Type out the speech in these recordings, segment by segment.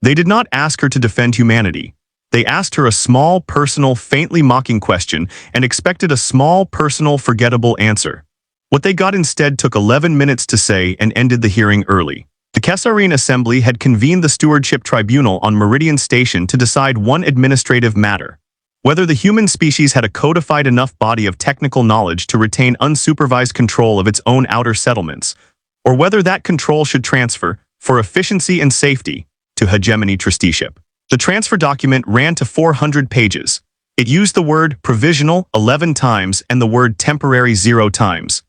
They did not ask her to defend humanity. They asked her a small, personal, faintly mocking question and expected a small, personal, forgettable answer. What they got instead took 11 minutes to say and ended the hearing early. The Kessarine Assembly had convened the Stewardship Tribunal on Meridian Station to decide one administrative matter: whether the human species had a codified enough body of technical knowledge to retain unsupervised control of its own outer settlements, or whether that control should transfer, for efficiency and safety, to hegemony trusteeship. The transfer document ran to 400 pages. It used the word provisional 11 times and the word temporary 0 times.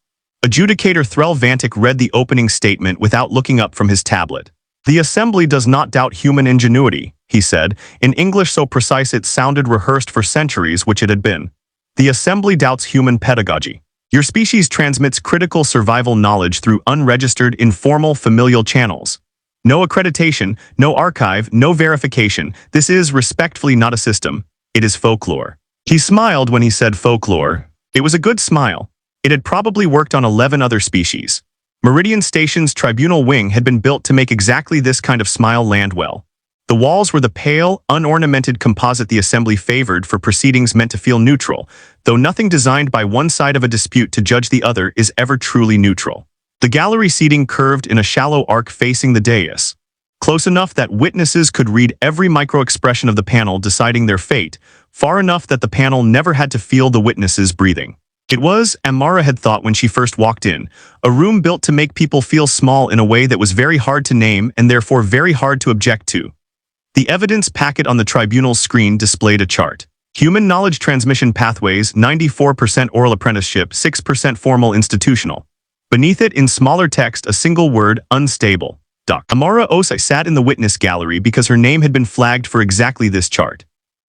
Adjudicator Threll Vantic read the opening statement without looking up from his tablet. "The Assembly does not doubt human ingenuity," he said, in English so precise it sounded rehearsed for centuries, which it had been. "The Assembly doubts human pedagogy. Your species transmits critical survival knowledge through unregistered, informal, familial channels. No accreditation, no archive, no verification. This is, respectfully, not a system. It is folklore." He smiled when he said folklore. It was a good smile. It had probably worked on 11 other species. Meridian Station's Tribunal wing had been built to make exactly this kind of smile land well. The walls were the pale, unornamented composite the Assembly favored for proceedings meant to feel neutral, though nothing designed by one side of a dispute to judge the other is ever truly neutral. The gallery seating curved in a shallow arc facing the dais, close enough that witnesses could read every micro-expression of the panel deciding their fate, far enough that the panel never had to feel the witnesses breathing. It was, Amara had thought when she first walked in, a room built to make people feel small in a way that was very hard to name and therefore very hard to object to. The evidence packet on the tribunal's screen displayed a chart. Human knowledge transmission pathways, 94% oral apprenticeship, 6% formal institutional. Beneath it, in smaller text, a single word, unstable. Amara Osei sat in the witness gallery because her name had been flagged for exactly this chart.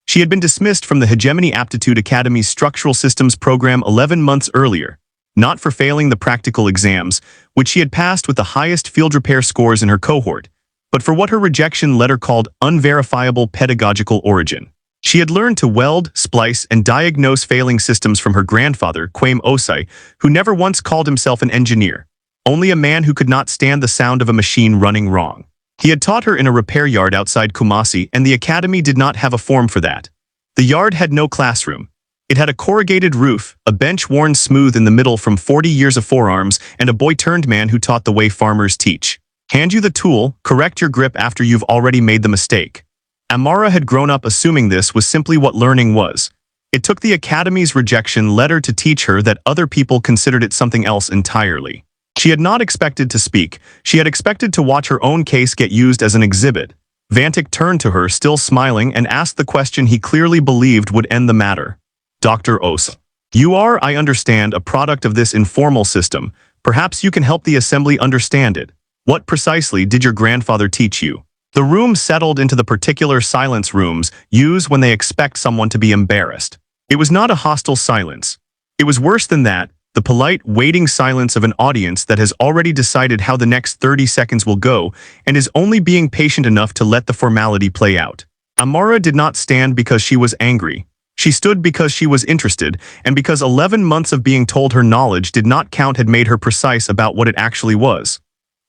She had been dismissed from the Hegemony Aptitude Academy's Structural Systems program 11 months earlier, not for failing the practical exams, which she had passed with the highest field repair scores in her cohort, but for what her rejection letter called unverifiable pedagogical origin. She had learned to weld, splice, and diagnose failing systems from her grandfather, Amara Osei, who never once called himself an engineer, only a man who could not stand the sound of a machine running wrong. He had taught her in a repair yard outside Kumasi, and the academy did not have a form for that. The yard had no classroom. It had a corrugated roof, a bench worn smooth in the middle from 40 years of forearms, and a boy-turned-man who taught the way farmers teach. Hand you the tool, correct your grip after you've already made the mistake. Amara had grown up assuming this was simply what learning was. It took the academy's rejection letter to teach her that other people considered it something else entirely. She had not expected to speak. She had expected to watch her own case get used as an exhibit. Vantic turned to her, still smiling, and asked the question he clearly believed would end the matter. "Dr. Osei, you are, I understand, a product of this informal system. Perhaps you can help the Assembly understand it. What precisely did your grandfather teach you?" The room settled into the particular silence rooms use when they expect someone to be embarrassed. It was not a hostile silence. It was worse than that. The polite, waiting silence of an audience that has already decided how the next 30 seconds will go and is only being patient enough to let the formality play out. Amara did not stand because she was angry. She stood because she was interested, and because 11 months of being told her knowledge did not count had made her precise about what it actually was.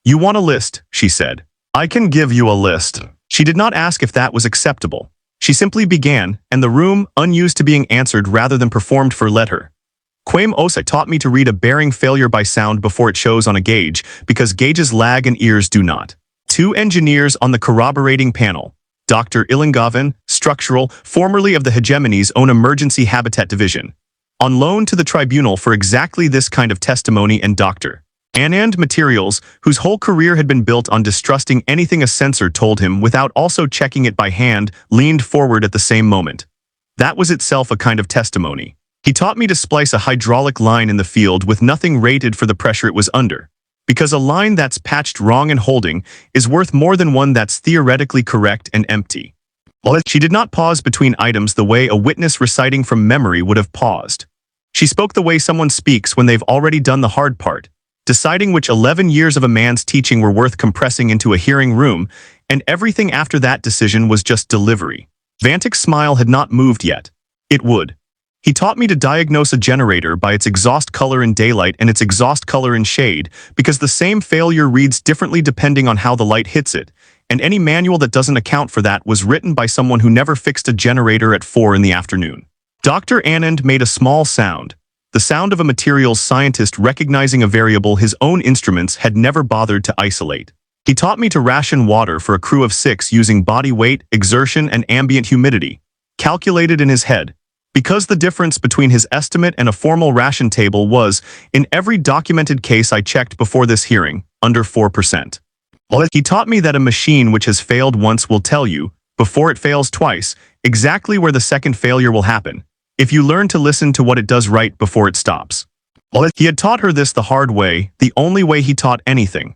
"You want a list," she said. "I can give you a list." She did not ask if that was acceptable. She simply began, and the room, unused to being answered rather than performed for, let her. Amara Osei taught me to read a bearing failure by sound before it shows on a gauge, because gauges lag and ears do not. 2 engineers on the corroborating panel. Dr. Ilangavan, structural, formerly of the Hegemony's own Emergency Habitat Division. On loan to the tribunal for exactly this kind of testimony, and Dr. Anand Materials, whose whole career had been built on distrusting anything a censor told him without also checking it by hand, leaned forward at the same moment. That was itself a kind of testimony. He taught me to splice a hydraulic line in the field with nothing rated for the pressure it was under, because a line that's patched wrong and holding is worth more than one that's theoretically correct and empty. She did not pause between items the way a witness reciting from memory would have paused. She spoke the way someone speaks when they've already done the hard part, deciding which 11 years of a man's teaching were worth compressing into a hearing room, and everything after that decision was just delivery. Vantic's smile had not moved yet. It would. He taught me to diagnose a generator by its exhaust color in daylight and its exhaust color in shade, because the same failure reads differently depending on how the light hits it, and any manual that doesn't account for that was written by someone who never fixed a generator at 4 in the afternoon. Dr. Anand made a small sound, the sound of a materials scientist recognizing a variable his own instruments had never bothered to isolate. He taught me to ration water for a crew of 6 using body weight, exertion, and ambient humidity, calculated in his head, because the difference between his estimate and a formal ration table was, in every documented case I checked before this hearing, under 4%. He taught me that a machine which has failed once will tell you, before it fails twice, exactly where the second failure will happen, if you learn to listen to what it does right before it stops. He had taught her this the hard way, the only way he taught anything.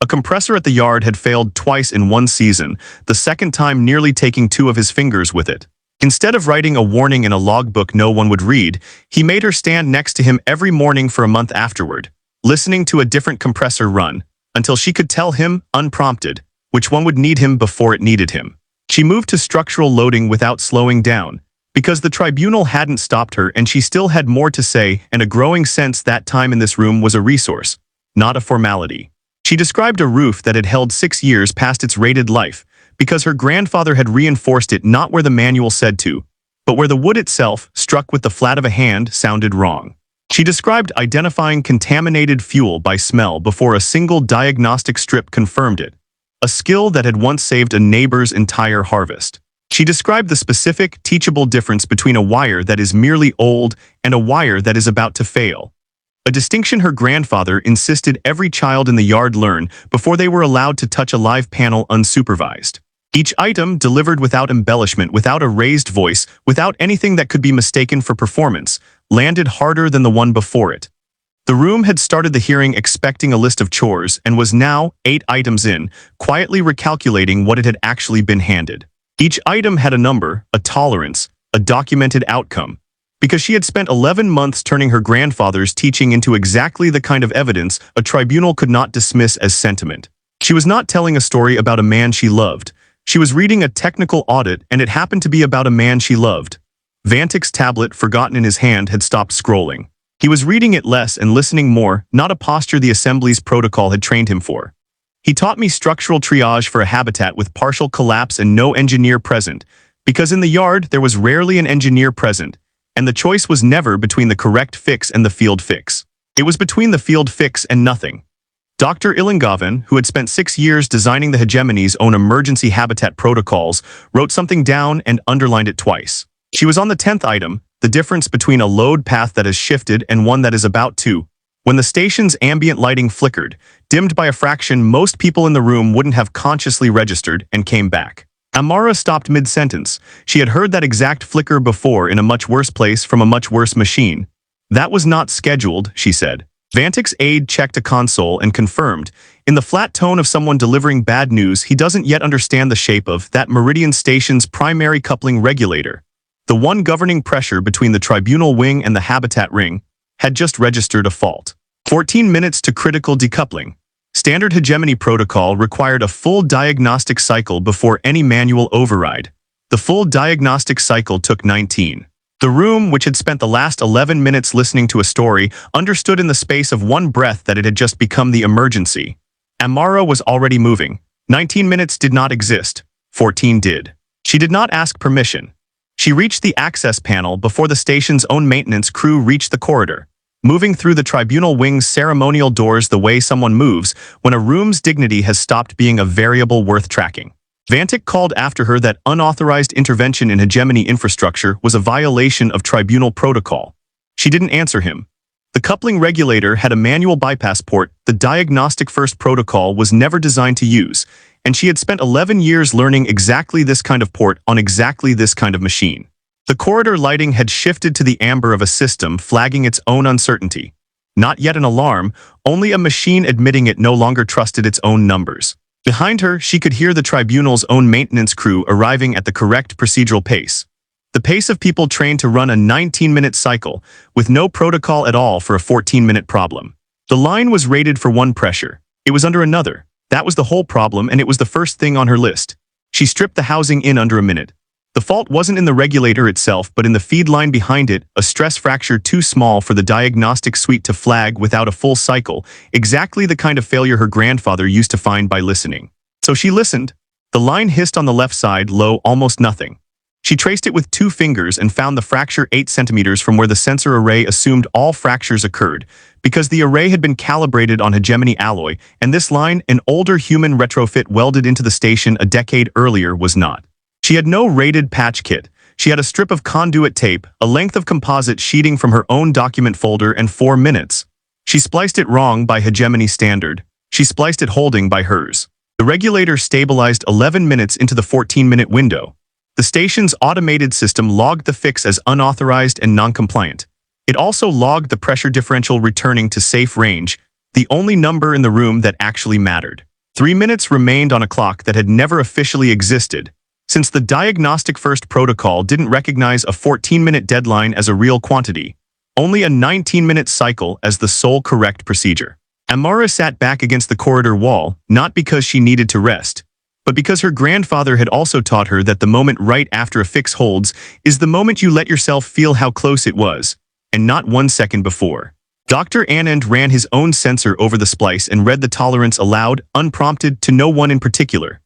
A compressor at the yard had failed twice in one season, the second time nearly taking 2 of his fingers with it. Instead of writing a warning in a logbook no one would read, he made her stand next to him every morning for a month afterward, listening to a different compressor run, until she could tell him, unprompted, which one would need him before it needed him. She moved to structural loading without slowing down, because the tribunal hadn't stopped her and she still had more to say and a growing sense that time in this room was a resource, not a formality. She described a roof that had held 6 years past its rated life, because her grandfather had reinforced it not where the manual said to, but where the wood itself, struck with the flat of a hand, sounded wrong. She described identifying contaminated fuel by smell before a single diagnostic strip confirmed it, a skill that had once saved a neighbor's entire harvest. She described the specific, teachable difference between a wire that is merely old and a wire that is about to fail, a distinction her grandfather insisted every child in the yard learn before they were allowed to touch a live panel unsupervised. Each item delivered without embellishment, without a raised voice, without anything that could be mistaken for performance, landed harder than the one before it. The room had started the hearing expecting a list of chores and was now, 8 items in, quietly recalculating what it had actually been handed. Each item had a number, a tolerance, a documented outcome, because she had spent 11 months turning her grandfather's teaching into exactly the kind of evidence a tribunal could not dismiss as sentiment. She was not telling a story about a man she loved. She was reading a technical audit and it happened to be about a man she loved. Vantik's tablet, forgotten in his hand, had stopped scrolling. He was reading it less and listening more, not a posture the Assembly's protocol had trained him for. He taught me structural triage for a habitat with partial collapse and no engineer present, because in the yard there was rarely an engineer present, and the choice was never between the correct fix and the field fix. It was between the field fix and nothing. Dr. Ilangavan, who had spent 6 years designing the hegemony's own emergency habitat protocols, wrote something down and underlined it twice. She was on the 10th item, the difference between a load path that has shifted and one that is about to. When the station's ambient lighting flickered, dimmed by a fraction most people in the room wouldn't have consciously registered, and came back. Amara stopped mid-sentence. She had heard that exact flicker before in a much worse place from a much worse machine. That was not scheduled, she said. Vantik's aide checked a console and confirmed, in the flat tone of someone delivering bad news, he doesn't yet understand the shape of that Meridian Station's primary coupling regulator. The one governing pressure between the tribunal wing and the habitat ring had just registered a fault. 14 minutes to critical decoupling. Standard hegemony protocol required a full diagnostic cycle before any manual override. The full diagnostic cycle took 19. The room, which had spent the last 11 minutes listening to a story, understood in the space of one breath that it had just become the emergency. Amara was already moving. 19 minutes did not exist. 14 did. She did not ask permission. She reached the access panel before the station's own maintenance crew reached the corridor, moving through the tribunal wing's ceremonial doors the way someone moves when a room's dignity has stopped being a variable worth tracking. Vantik called after her that unauthorized intervention in hegemony infrastructure was a violation of tribunal protocol. She didn't answer him. The coupling regulator had a manual bypass port the diagnostic first protocol was never designed to use, and she had spent 11 years learning exactly this kind of port on exactly this kind of machine. The corridor lighting had shifted to the amber of a system flagging its own uncertainty. Not yet an alarm, only a machine admitting it no longer trusted its own numbers. Behind her, she could hear the tribunal's own maintenance crew arriving at the correct procedural pace. The pace of people trained to run a 19-minute cycle, with no protocol at all for a 14-minute problem. The line was rated for one pressure. It was under another. That was the whole problem, and it was the first thing on her list. She stripped the housing in under a minute. The fault wasn't in the regulator itself but in the feed line behind it, a stress fracture too small for the diagnostic suite to flag without a full cycle, exactly the kind of failure her grandfather used to find by listening. So she listened. The line hissed on the left side, low, almost nothing. She traced it with 2 fingers and found the fracture 8 centimeters from where the sensor array assumed all fractures occurred, because the array had been calibrated on hegemony alloy, and this line, an older human retrofit welded into the station a decade earlier, was not. She had no rated patch kit. She had a strip of conduit tape, a length of composite sheeting from her own document folder, and 4 minutes. She spliced it wrong by hegemony standard. She spliced it holding by hers. The regulator stabilized 11 minutes into the 14-minute window. The station's automated system logged the fix as unauthorized and non-compliant. It also logged the pressure differential returning to safe range, the only number in the room that actually mattered. 3 minutes remained on a clock that had never officially existed, since the diagnostic first protocol didn't recognize a 14-minute deadline as a real quantity, only a 19-minute cycle as the sole correct procedure. Amara sat back against the corridor wall, not because she needed to rest, but because her grandfather had also taught her that the moment right after a fix holds is the moment you let yourself feel how close it was, and not 1 second before. Dr. Anand ran his own sensor over the splice and read the tolerance aloud, unprompted, to no one in particular.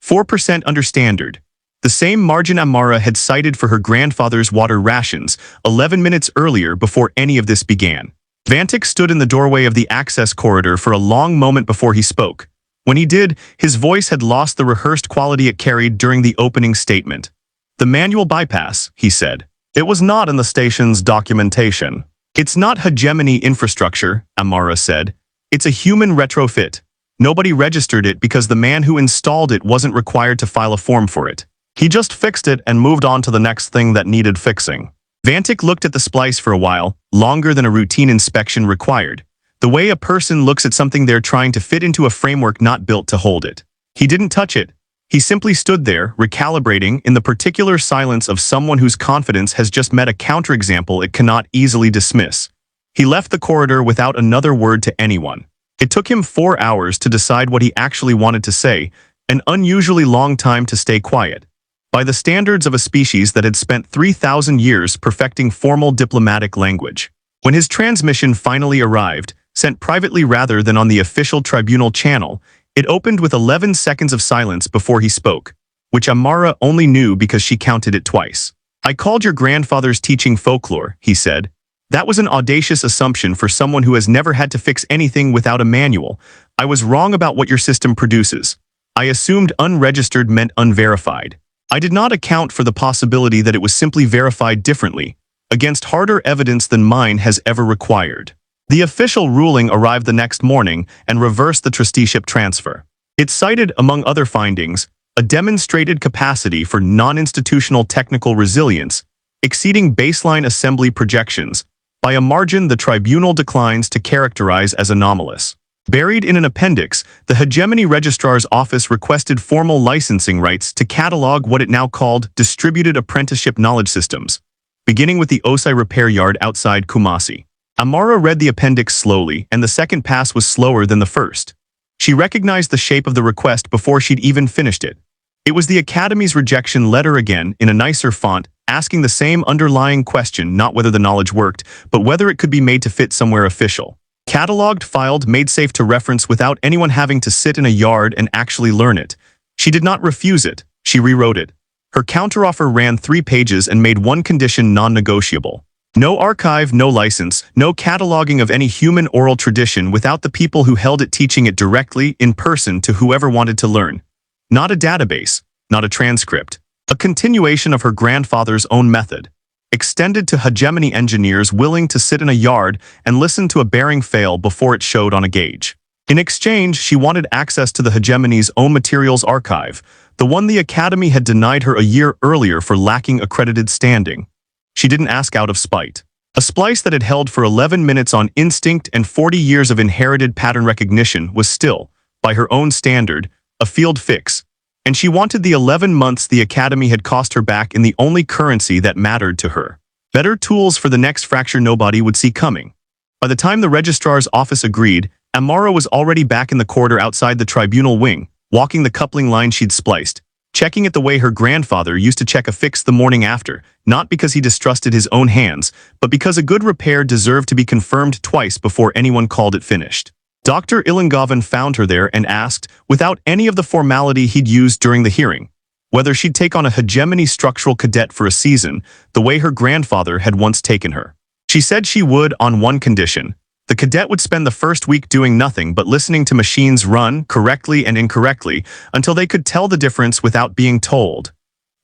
4% under standard. The same margin Amara had cited for her grandfather's water rations 11 minutes earlier before any of this began. Vantik stood in the doorway of the access corridor for a long moment before he spoke. When he did, his voice had lost the rehearsed quality it carried during the opening statement. "The manual bypass," he said. "It was not in the station's documentation." "It's not hegemony infrastructure," Amara said. "It's a human retrofit. Nobody registered it because the man who installed it wasn't required to file a form for it. He just fixed it and moved on to the next thing that needed fixing." Vantik looked at the splice for a while, longer than a routine inspection required. The way a person looks at something they're trying to fit into a framework not built to hold it. He didn't touch it. He simply stood there, recalibrating, in the particular silence of someone whose confidence has just met a counterexample it cannot easily dismiss. He left the corridor without another word to anyone. It took him 4 hours to decide what he actually wanted to say, an unusually long time to stay quiet. By the standards of a species that had spent 3,000 years perfecting formal diplomatic language. When his transmission finally arrived, sent privately rather than on the official Tribunal channel, it opened with 11 seconds of silence before he spoke, which Amara only knew because she counted it twice. "I called your grandfather's teaching folklore," he said. "That was an audacious assumption for someone who has never had to fix anything without a manual. I was wrong about what your system produces. I assumed unregistered meant unverified. I did not account for the possibility that it was simply verified differently, against harder evidence than mine has ever required." The official ruling arrived the next morning and reversed the trusteeship transfer. It cited, among other findings, a demonstrated capacity for non-institutional technical resilience, exceeding baseline assembly projections, by a margin the tribunal declines to characterize as anomalous. Buried in an appendix, the Hegemony Registrar's Office requested formal licensing rights to catalog what it now called distributed apprenticeship knowledge systems, beginning with the Osei repair yard outside Kumasi. Amara read the appendix slowly, and the second pass was slower than the first. She recognized the shape of the request before she'd even finished it. It was the Academy's rejection letter again, in a nicer font, asking the same underlying question, not whether the knowledge worked, but whether it could be made to fit somewhere official. Cataloged, filed, made safe to reference without anyone having to sit in a yard and actually learn it. She did not refuse it, she rewrote it. Her counteroffer ran 3 pages and made one condition non-negotiable. No archive, no license, no cataloging of any human oral tradition without the people who held it teaching it directly, in person, to whoever wanted to learn. Not a database, not a transcript. A continuation of her grandfather's own method. Extended to hegemony engineers willing to sit in a yard and listen to a bearing fail before it showed on a gauge. In exchange, she wanted access to the hegemony's own materials archive, the one the Academy had denied her a year earlier for lacking accredited standing. She didn't ask out of spite. A splice that had held for 11 minutes on instinct and 40 years of inherited pattern recognition was still, by her own standard, a field fix, and she wanted the 11 months the Academy had cost her back in the only currency that mattered to her. Better tools for the next fracture nobody would see coming. By the time the registrar's office agreed, Amara was already back in the corridor outside the tribunal wing, walking the coupling line she'd spliced, checking it the way her grandfather used to check a fix the morning after, not because he distrusted his own hands, but because a good repair deserved to be confirmed twice before anyone called it finished. Dr. Ilangovan found her there and asked, without any of the formality he'd used during the hearing, whether she'd take on a hegemony structural cadet for a season, the way her grandfather had once taken her. She said she would on one condition. The cadet would spend the first week doing nothing but listening to machines run, correctly and incorrectly, until they could tell the difference without being told.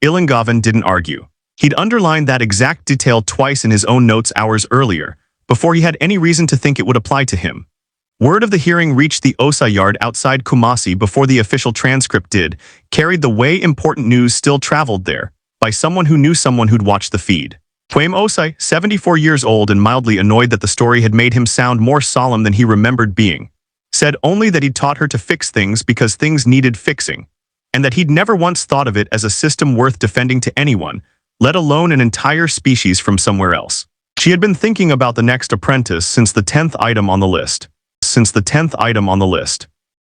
Ilangovan didn't argue. He'd underlined that exact detail twice in his own notes hours earlier, before he had any reason to think it would apply to him. Word of the hearing reached the Osei yard outside Kumasi before the official transcript did, carried the way important news still traveled there, by someone who knew someone who'd watched the feed. Amara Osei, 74 years old and mildly annoyed that the story had made him sound more solemn than he remembered being, said only that he'd taught her to fix things because things needed fixing, and that he'd never once thought of it as a system worth defending to anyone, let alone an entire species from somewhere else. She had been thinking about the next apprentice since the 10th item on the list.